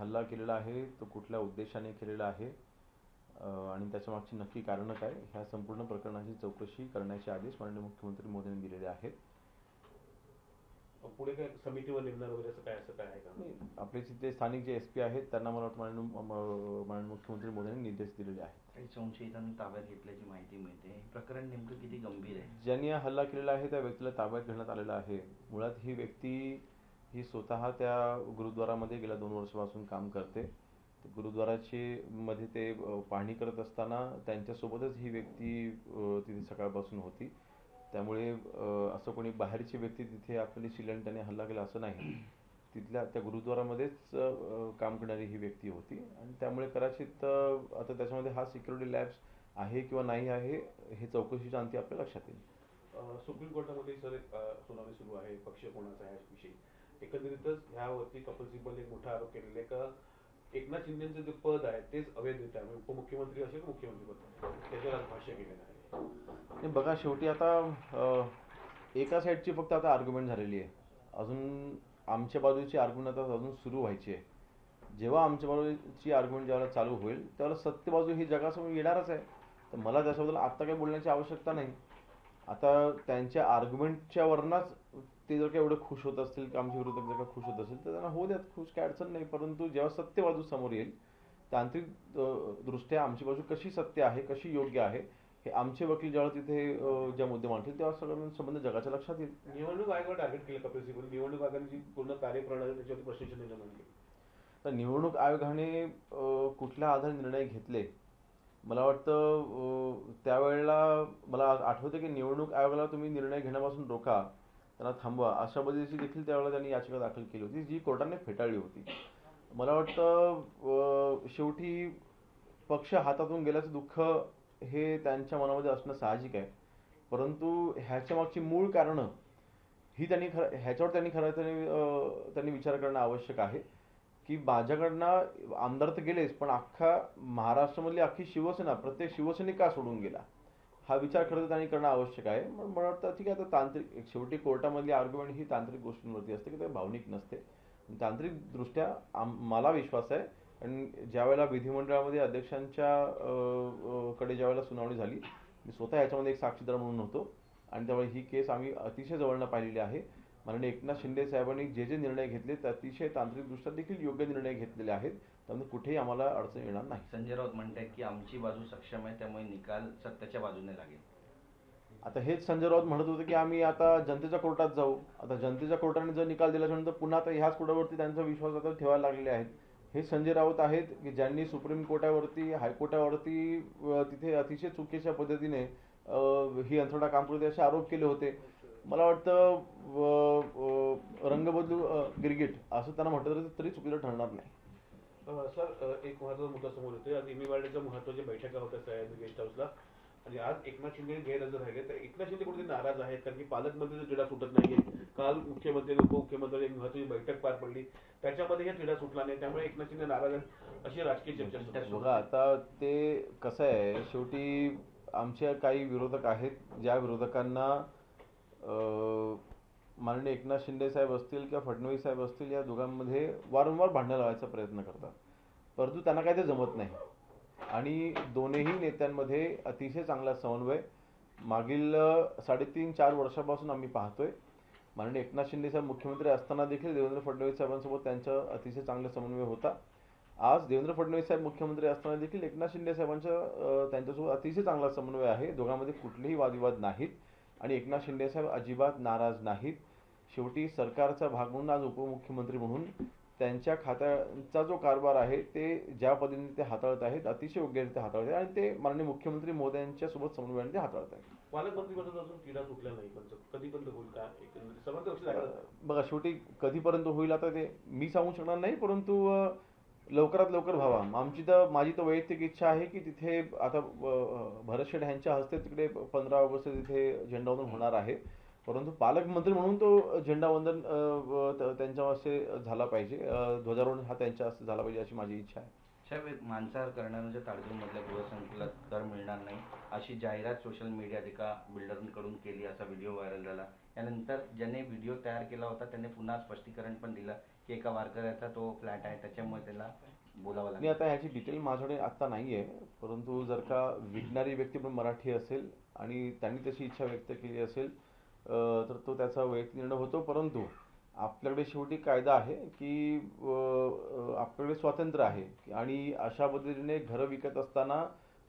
हल्ला केलेला आहे तो कुठल्या उद्देशाने केलेला आहे आणि त्याच्या मागची नक्की कारणं काय, ह्या संपूर्ण प्रकरणाची चौकशी करण्याचे आदेश माननीय मुख्यमंत्री मोदींनी दिलेले आहेत. पुढे काय समितीवर नेमणार वगैरे असं काय आहे का? आपले जिथे स्थानिक जे SP आहेत त्यांना मला वाटतं माननीय मुख्यमंत्री मोदींनी निर्देश दिलेले आहेत. काही संशयितांना ताब्यात घेतल्याची माहिती मिळते. प्रकरण नेमकं किती गंभीर आहे? ज्यांनी हल्ला केलेला आहे त्या व्यक्तीला ताब्यात घेण्यात आलेला आहे. मुळात ही व्यक्ती ही स्वतः त्या गुरुद्वारामध्ये गेल्या 2 वर्षापासून काम करते. गुरुद्वाराची मध्ये ते पाहणी करत असताना त्यांच्यासोबतच ही व्यक्ती तिथे सकाळपासून होती. त्यामुळे असं कोणी बाहेरची व्यक्ती तिथे आपली शिल्याने त्याने हल्ला केला असं नाही. तिथल्या त्या गुरुद्वारामध्येच काम करणारी ही व्यक्ती होती आणि त्यामुळे कदाचित आता त्याच्यामध्ये हा सिक्युरिटी लॅब्स आहे किंवा नाही आहे हे चौकशीच्या अंती आपल्या लक्षात येईल. सुप्रीम कोर्टामध्ये सर सुनावणी सुरू आहे, पक्ष कोणाचा आहे याविषयी. एकंदरीतच ह्यावरती कपिल सिब्बल एक मोठा आरोप केलेला आहे का एकनाथ शिंदेचं जे पद आहे तेच अवैध आहे, उपमुख्यमंत्री असेल मुख्यमंत्री पद त्याच्यावर भाष्य केलेलं आहे. बघा शेवटी आता एका साईडची फक्त आता आर्ग्युमेंट झालेली आहे. अजून आमच्या बाजूची आर्ग्युमेंट आता अजून सुरू व्हायची आहे. जेव्हा आमच्या बाजूची आर्ग्युमेंट ज्यावेळेला चालू होईल त्यावेळेला सत्य बाजू ही जगासमोर येणारच आहे. तर मला त्याच्याबद्दल आत्ता काही बोलण्याची आवश्यकता नाही. आता त्यांच्या आर्ग्युमेंटच्या वरनाच ते जर का एवढं खुश होत असतील की आमच्या विरोधक जर का खुश होत असेल तर त्यांना होऊ द्यात खुश, काय अडचण नाही. परंतु जेव्हा सत्य बाजू समोर येईल तांत्रिक दृष्ट्या आमची बाजू कशी सत्य आहे, कशी योग्य आहे हे आमचे वकील जेव्हा तिथे ज्या मुद्दे मांडतील तेव्हा सगळं संबंध जगाच्या लक्षात येईल. निवडणूक आयोगाला टार्गेट केलं कपिल सिब्बल, निवडणूक आयोगाची पूर्ण कार्यप्रणाली त्याच्यावरती प्रश्नचिन्ह निर्माण केली. तर निवडणूक आयोगाने कुठल्या आधारे निर्णय घेतले, मला वाटतं त्यावेळेला मला आठवतं की निवडणूक आयोगाला तुम्ही निर्णय घेण्यापासून रोखा, त्यांना थांबवा अशा पद्धतीची देखील त्यावेळेला त्यांनी याचिका दाखल केली होती जी कोर्टाने फेटाळली होती. मला वाटतं शेवटी पक्ष हातातून गेल्याचं दुःख हे त्यांच्या मनामध्ये असणं साहजिक आहे. परंतु ह्याच्या मागची मूळ कारणं ही ह्याच्यावर त्यांनी विचार करणं आवश्यक आहे की माझ्याकडनं आमदार तर गेलेच पण अख्खा महाराष्ट्रामधली अख्खी शिवसेना प्रत्येक शिवसैनिक का सोडून गेला हा विचार खरं तर त्यांनी करणं आवश्यक आहे. मला वाटतं ठीक आहे, आता तांत्रिक शेवटी कोर्टामधली आर्ग्युमेंट ही तांत्रिक गोष्टींवरती असते की ते भावनिक नसते. तांत्रिक दृष्ट्या मला विश्वास आहे आणि ज्यावेळेला विधिमंडळामध्ये अध्यक्षांच्या कडे ज्यावेळेला सुनावणी झाली मी स्वतः याच्यामध्ये एक साक्षीदार म्हणून होतो आणि त्यामुळे ही केस आम्ही अतिशय जवळनं पाहिलेली आहे. माननीय एकनाथ शिंदे साहेबांनी जे निर्णय घेतले ते अतिशय तांत्रिकदृष्ट्या देखील योग्य निर्णय घेतलेले आहेत. त्यामुळे कुठेही आम्हाला अडचण येणार नाही. संजय राऊत म्हणतात की आमची बाजू सक्षम आहे त्यामुळे निकाल सत्याच्या बाजूने लागेल. आता हेच संजय राऊत म्हणत होते की आम्ही आता जनतेच्या कोर्टात जाऊ. आता जनतेच्या कोर्टाने जर निकाल दिल्याच्यानंतर पुन्हा आता ह्याच कोर्टावरती त्यांचा विश्वास आता ठेवायला लागलेले आहेत. हे संजय राऊत आहेत की ज्यांनी सुप्रीम कोर्टावरती हायकोर्टावरती तिथे अतिशय चुकीच्या पद्धतीने ही यंत्रणा काम करते असे आरोप केले होते. मला वाटतं रंग बदलू गिरगिट असं त्यांना म्हटलं तरी चुकीचं ठरणार नाही. सर एक महत्त्वाचा मुद्दा समोर येतोय. आज एमईवाडीच्या महत्त्वाच्या बैठका होत्या सह्याद्री गेस्ट हाऊसला आणि आज एकनाथ शिंदे गैरहजर राहिले. तर एकनाथ शिंदे कुठेतरी नाराज आहेत कारण की पालकमंत्र्यांचा तिढा सुटत नाहीये. काल मुख्यमंत्री उपमुख्यमंत्री एक महत्त्वाची बैठक पार पडली त्याच्यामध्ये हे तिढा सुटला नाही त्यामुळे एकनाथ शिंदे नाराज आहेत अशी राजकीय चर्चा सुरू आहे. बघा आता ते कसं आहे शेवटी आमच्या काही विरोधक आहेत ज्या विरोधकांना माननीय एकनाथ शिंदे साहेब असतील किंवा फडणवीस साहेब असतील या दोघांमध्ये वारंवार भांडण लावायचा प्रयत्न करतात. परंतु त्यांना काय ते जमत नाही आणि दोन्ही नेत्यांमध्ये अतिशय चांगला समन्वय मागील 3.5-4 वर्षापासून आम्ही पाहतोय. माननीय एकनाथ शिंदे साहेब मुख्यमंत्री असताना देखील देवेंद्र फडणवीस साहेबांसोबत त्यांचा अतिशय चांगला समन्वय होता. आज देवेंद्र फडणवीस साहेब मुख्यमंत्री असताना देखील एकनाथ शिंदे साहेबांचा त्यांच्यासोबत अतिशय चांगला समन्वय आहे. दोघांमध्ये कुठलेही वादविवाद नाहीत आणि एकनाथ शिंदे साहेब अजिबात नाराज नाहीत. शेवटी सरकारचा भाग म्हणून आज उपमुख्यमंत्री म्हणून त्यांच्या खात्याचा जो कारभार आहे ते ज्या पद्धतीने ते हाताळत आहेत अतिशय योग्यरित्या हाताळत आहेत आणि ते माननीय मुख्यमंत्री मोदयांच्या सोबत समन्वयाने ते हाताळत आहेत. पालकमंत्रीपदाचा अजून तिढा सुटला नाही पण कधीपर्यंत होईल का एकंदरीत सर्वांचं लक्ष लागलं. बघा शेवटी कधीपर्यंत होईल आता ते मी सांगू शकणार नाही परंतु लवकरात लवकर व्हावा. माझी तर वैयक्तिक इच्छा आहे की तिथे आता भरत शेठ यांच्या हस्ते तिकडे 15 ऑगस्ट तिथे झेंडावंदन होणार आहे. परंतु पालकमंत्री म्हणून तो झेंडावंदन त्यांच्या हस्ते झाला पाहिजे, ध्वजारोहण हा त्यांच्या हस्ते झाला पाहिजे अशी माझी इच्छा आहे. साहेब, एक मांसाहार करणाऱ्यांच्या ताडदेवमधल्या गृहसंकुलात घर मिळणार नाही अशी जाहिरात सोशल मीडियात एका बिल्डरकडून केली, असा व्हिडिओ व्हायरल झाला. यानंतर ज्याने व्हिडिओ तयार केला होता त्याने पुन्हा स्पष्टीकरण पण दिलं की एका वारकऱ्याचा तो फ्लॅट आहे, त्याच्यामुळे त्याला बोलावं मी लागलं. आता ह्याची डिटेल माझ्याकडे आत्ता नाही आहे, परंतु जर का विकणारी व्यक्ती पण मराठी असेल आणि त्यांनी तशी इच्छा व्यक्त केली असेल तर तो त्याचा वैयक्तिक निर्णय होतो. परंतु आपल्याकडे शेवटी कायदा आहे की आपल्याकडे स्वातंत्र्य आहे आणि अशा पद्धतीने घरं विकत असताना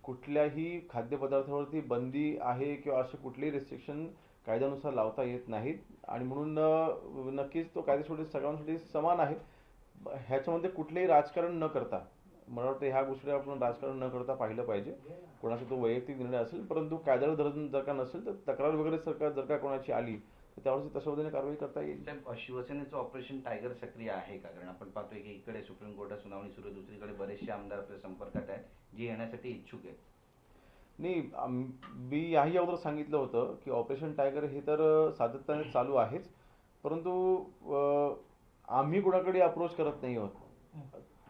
कुठल्याही खाद्यपदार्थावरती बंदी आहे किंवा असे कुठलेही रिस्ट्रिक्शन कायद्यानुसार लावता येत नाहीत आणि म्हणून नक्कीच तो कायदा शेवटी सगळ्यांसाठी समान आहे. ह्याच्यामध्ये कुठलेही राजकारण न करता मला वाटतं ह्या गोष्टी आपण राजकारण न करता पाहिलं पाहिजे. कोणाचा तो वैयक्तिक निर्णय असेल, परंतु कायद्याला धरून जर का नसेल तर तक्रार वगैरे सरकार जर का कोणाची आली तर त्यावरती तशा पद्धतीने कारवाई करता येईल. साहेब, शिवसेनेचं ऑपरेशन टायगर सक्रिय आहे का? कारण आपण पाहतोय की इकडे सुप्रीम कोर्टात सुनावणी सुरू आहे, दुसरीकडे बरेचसे आमदार आपल्या संपर्कात आहेत जे येण्यासाठी इच्छुक आहेत. नाही, मी याही अगोदर सांगितलं होतं की ऑपरेशन टायगर हे तर सातत्याने चालू आहेच, परंतु आम्ही कुणाकडे अप्रोच करत नाही आहोत.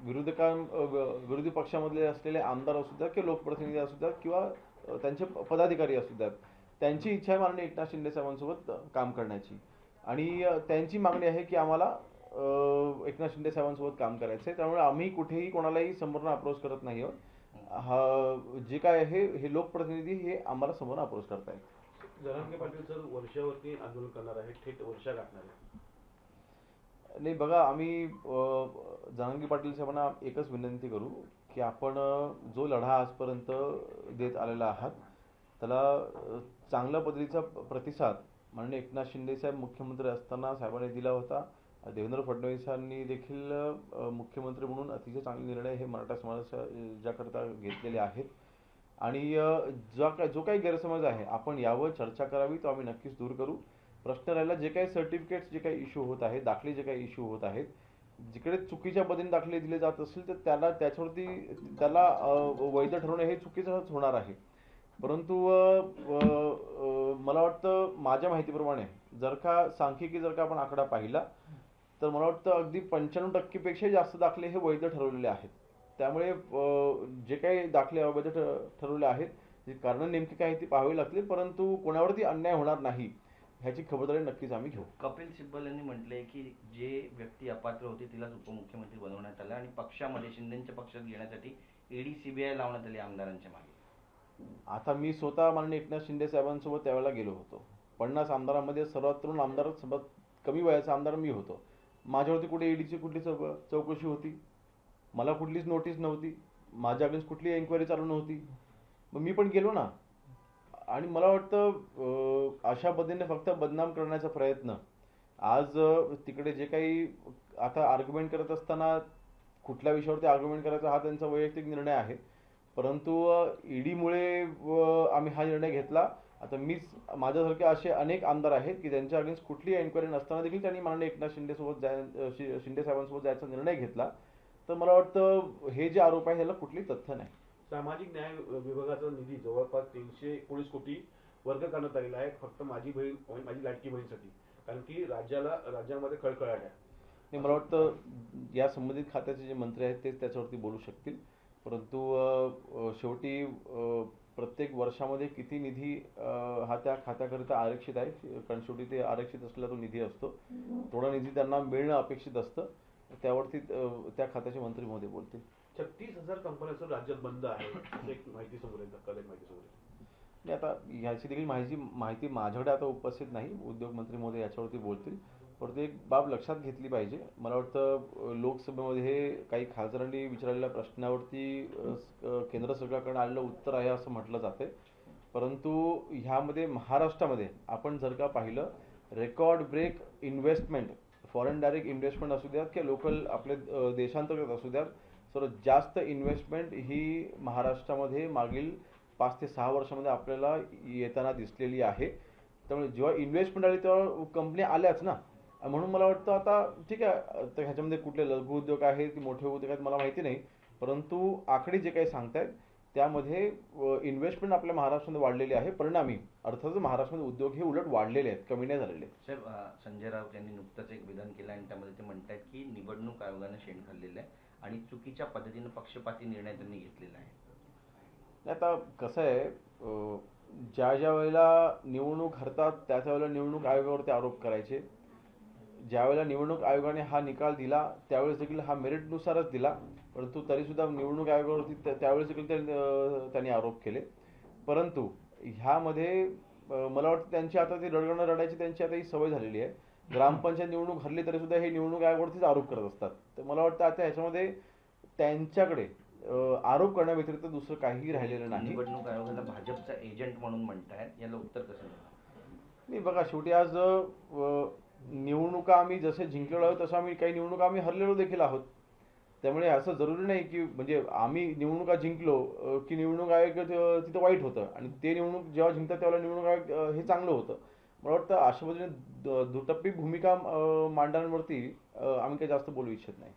विरोधी पक्षामधले असलेले आमदार असू द्यात किंवा लोकप्रतिनिधी असू द्यात किंवा त्यांचे पदाधिकारी असू द्यात, त्यांची इच्छा आहे माननीय एकनाथ शिंदे साहेबांसोबत काम करण्याची आणि त्यांची मागणी आहे की आम्हाला एकनाथ शिंदे साहेबांसोबत काम करायचं आहे. त्यामुळे आम्ही कुठेही कोणालाही समोरनं अप्रोच करत नाही आहोत. जे काय आहे हे लोकप्रतिनिधी हे आम्हाला समोर अप्रोच करतायत. जरांगे पाटील सर वर्षावरती आंदोलन करणार आहे, थेट वर्षा गाठणार आहे. नाही बघा, आम्ही जरांगे पाटील साहेबांना एकच विनंती करू की आपण जो लढा आजपर्यंत देत आलेला आहात त्याला चांगल्या पद्धतीचा प्रतिसाद माननीय एकनाथ शिंदे साहेब मुख्यमंत्री असताना साहेबांनी दिला होता. देवेंद्र फडणवीसांनी देखील मुख्यमंत्री म्हणून अतिशय चांगले निर्णय हे मराठा समाजाच्याकरता घेतलेले आहेत आणि जो काही गैरसमज आहे आपण यावर चर्चा करावी, तो आम्ही नक्कीच दूर करू. प्रश्न राहिला जे काही सर्टिफिकेट्स जे काही इश्यू होत आहेत, दाखले जे काही इश्यू होत आहेत, जिकडे चुकीच्या पद्धतीने दाखले दिले जात असतील तर त्याला वैध ठरवणं हे चुकीचंच होणार आहे. परंतु मला वाटतं माझ्या माहितीप्रमाणे जर का आपण आकडा पाहिला तर मला वाटतं अगदी 95% पेक्षा जास्त दाखले हे वैध ठरवलेले आहेत. त्यामुळे जे काही दाखले अवैध ठरवले आहेत कारण नेमकी काय ती पाहावी लागतील, परंतु कोणावरती अन्याय होणार नाही ह्याची खबरदारी नक्कीच आम्ही घेऊ. कपिल सिब्बल यांनी म्हटलंय की जे व्यक्ती अपात्र होती तिलाच उपमुख्यमंत्री बनवण्यात आलं आणि पक्षामध्ये शिंदेच्या पक्षात घेण्यासाठी ईडी सीबीआय लावण्यात आली आमदारांच्या मागे. आता मी स्वतः माननीय एकनाथ शिंदे साहेबांसोबत त्यावेळेला गेलो होतो. 50 आमदारांमध्ये सर्वात तरुण आमदार, सर्वात कमी वयाचा आमदार मी होतो. माझ्यावरती कुठे ईडीची कुठली चौकशी होती? मला कुठलीच नोटीस नव्हती, माझ्या अगेन्स्ट कुठली एन्क्वायरी चालू नव्हती. मग मी पण गेलो ना. आणि मला वाटतं अशा पद्धतीने फक्त बदनाम करण्याचा प्रयत्न आज तिकडे जे काही आता आर्ग्युमेंट करत असताना कुठल्या विषयावरती आर्ग्युमेंट करायचा हा त्यांचा वैयक्तिक निर्णय आहे, परंतु ईडीमुळे आम्ही हा निर्णय घेतला. आता माझ्यासारखे असे अनेक आमदार आहेत की ज्यांच्या अगेन्स्ट कुठली एन्क्वायरी नसताना देखील त्यांनी माननीय एकनाथ शिंदे साहेबांसोबत जायचा निर्णय घेतला. तर मला वाटतं हे जे आरोप आहे ह्याला कुठली तथ्य नाही. सामाजिक न्याय विभागाचा निधी जवळपास 319 कोटी वर्ग करण्यात आलेला आहे फक्त माझी लाडकी बहीणसाठी, कारण की राज्यामध्ये खळखळाट आहे. मला वाटतं या संबंधित खात्याचे जे मंत्री आहेत तेच त्याच्यावरती बोलू शकतील, परंतु शेवटी प्रत्येक वर्षामध्ये किती निधी हा त्या खात्याकरिता आरक्षित आहे, कारण शेवटी ते आरक्षित असलेला तो निधी असतो, थोडा निधी त्यांना मिळणं अपेक्षित असतं, त्यावरती त्या खात्याचे मंत्री महोदय बोलतील. 36,000 कंपन्या राज्यात बंद आहे, एक माहिती समोर येते, धक्कादायक माहिती समोर येते. आता ह्याची देखील माहिती माझ्याकडे आता उपस्थित नाही. उद्योग मंत्री महोदय याच्यावरती बोलतील. परंतु एक बाब लक्षात घेतली पाहिजे. मला वाटतं लोकसभेमध्ये काही खासदारांनी विचारलेल्या प्रश्नावरती केंद्र सरकारकडे आलेलं उत्तर आहे असं म्हटलं जाते, परंतु ह्यामध्ये महाराष्ट्रामध्ये आपण जर का पाहिलं record break investment, foreign direct investment असू द्यात किंवा लोकल आपले देशांतर्गत असू द्यात, सर्वात जास्त इन्व्हेस्टमेंट ही महाराष्ट्रामध्ये मागील 5 ते 6 वर्षामध्ये आपल्याला येताना दिसलेली आहे. त्यामुळे जेव्हा इन्व्हेस्टमेंट आली तेव्हा कंपन्या आल्याच ना. म्हणून मला वाटतं आता ठीक आहे, तर ह्याच्यामध्ये कुठले लघु उद्योग आहेत की मोठे उद्योग आहेत मला माहिती नाही, परंतु आकडे जे काही सांगतायत त्यामध्ये इन्व्हेस्टमेंट आपल्या महाराष्ट्रामध्ये वाढलेली आहे. परिणामी अर्थातच महाराष्ट्रामध्ये उद्योग हे उलट वाढलेले आहेत, कमी नाही झालेले. साहेब, संजय राऊत यांनी नुकतंच एक विधान केलं आणि त्यामध्ये ते म्हणतात की निवडणूक आयोगानं शेण खाल्लेलं आहे आणि चुकीच्या पद्धतीनं पक्षपाती निर्णय त्यांनी घेतलेला आहे. आता कसं आहे, ज्या वेळेला निवडणूक हरतात त्याच वेळेला निवडणूक आयोगावरती आरोप करायचे. ज्यावेळेला निवडणूक आयोगाने हा निकाल दिला त्यावेळेस देखील हा मेरिटनुसारच दिला, परंतु तरीसुद्धा निवडणूक आयोगावरती त्यावेळेस देखील त्यांनी आरोप केले. परंतु ह्यामध्ये मला वाटतं त्यांची आता ती रडगणं रडायची त्यांची आता ही सवय झालेली आहे. ग्रामपंचायत निवडणूक हरली तरीसुद्धा हे निवडणूक आयोगावरतीच आरोप करत असतात. तर मला वाटतं आता ह्याच्यामध्ये त्यांच्याकडे आरोप करण्याव्यतिरिक्त दुसरं काहीही राहिलेलं नाही. निवडणूक आयोगाला भाजपचा एजंट म्हणून म्हणतायत, याला उत्तर कसं देणार? नाही बघा, शेवटी आज निवडणुका आम्ही जसे जिंकलेलो आहोत तसं आम्ही काही निवडणुका आम्ही हरलेलो देखील आहोत. त्यामुळे असं जरुरी नाही की म्हणजे आम्ही निवडणुका जिंकलो की निवडणूक आयोग तिथं वाईट होतं आणि ते निवडणूक जेव्हा जिंकतात तेव्हा निवडणूक आयोग हे चांगलं होतं. मला वाटतं अशा पद्धतीने दुटप्पी भूमिका मांडण्यावरती आम्ही काही जास्त बोलू इच्छित नाही.